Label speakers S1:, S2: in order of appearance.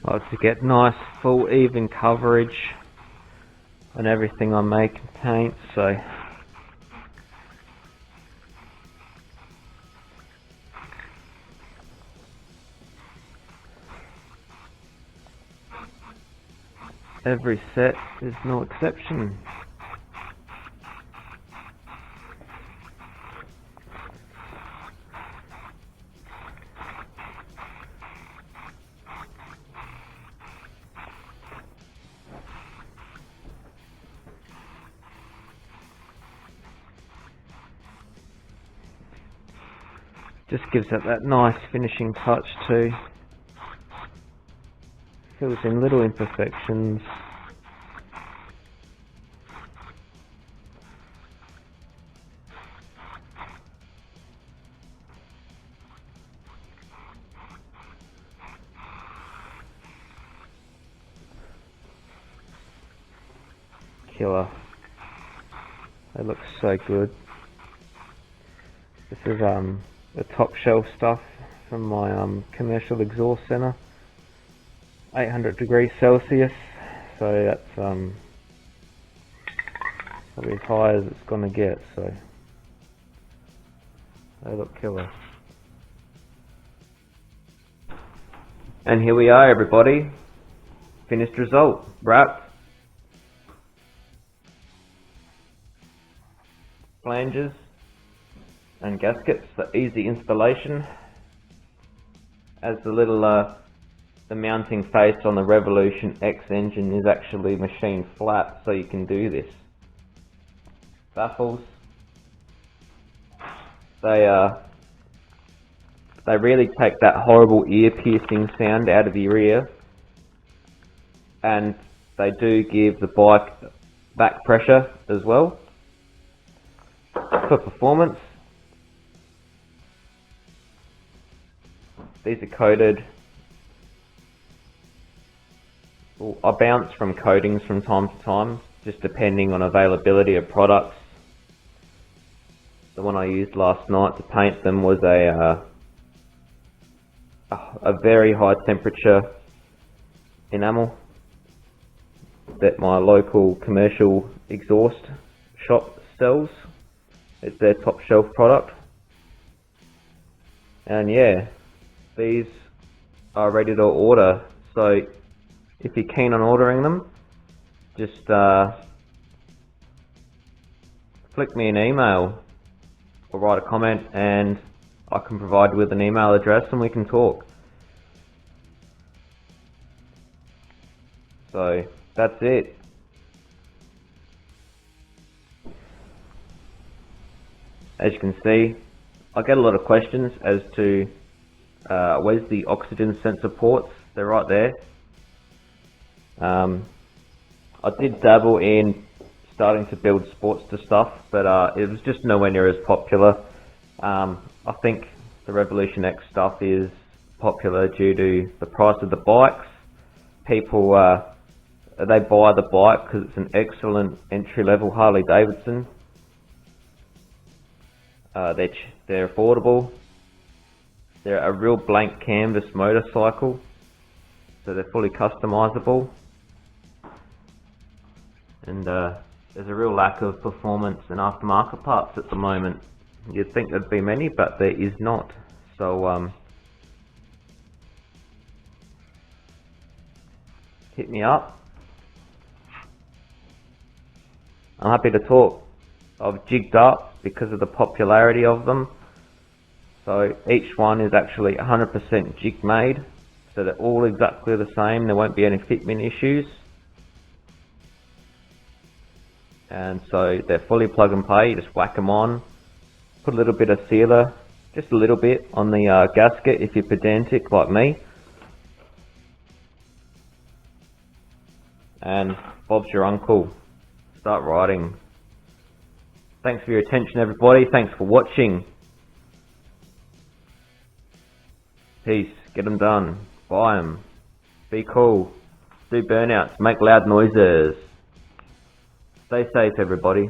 S1: I like to get nice, full, even coverage on everything I make and paint, so every set is no exception. Just gives it that nice finishing touch too. Fills in little imperfections. Killer. They look so good. This is the top shelf stuff from my commercial exhaust center. 800 degrees Celsius, so that's probably as high as it's gonna get, so they look killer. And here we are, everybody. Finished result, wrapped. Flanges and gaskets for easy installation. As the little the mounting face on the Revolution X engine is actually machined flat, so you can do this. Baffles. They really take that horrible ear-piercing sound out of your ear, and they do give the bike back pressure as well for performance. These are coated. I bounce from coatings from time to time, just depending on availability of products. The one I used last night to paint them was a very high temperature enamel that my local commercial exhaust shop sells. It's their top shelf product. And yeah, these are ready to order, so if you're keen on ordering them, just flick me an email or write a comment and I can provide you with an email address and we can talk. So that's it. As you can see, I get a lot of questions as to where's the oxygen sensor ports. They're right there. I did dabble in starting to build Sportster stuff, but it was just nowhere near as popular. I think the Revolution X stuff is popular due to the price of the bikes. People, they buy the bike because it's an excellent entry-level Harley Davidson. They're affordable. They're a real blank canvas motorcycle, so they're fully customizable. And there's a real lack of performance and aftermarket parts at the moment. You'd think there'd be many, but there is not. So hit me up. I'm happy to talk. I've jigged up because of the popularity of them. So each one is actually 100% jig made, so they're all exactly the same. There won't be any fitment issues. And so they're fully plug and play. You just whack them on, put a little bit of sealer, just a little bit on the gasket if you're pedantic like me, and Bob's your uncle. Start riding. Thanks for your attention, everybody. Thanks for watching. Peace. Get them done. Buy them. Be cool. Do burnouts. Make loud noises. Stay safe, everybody.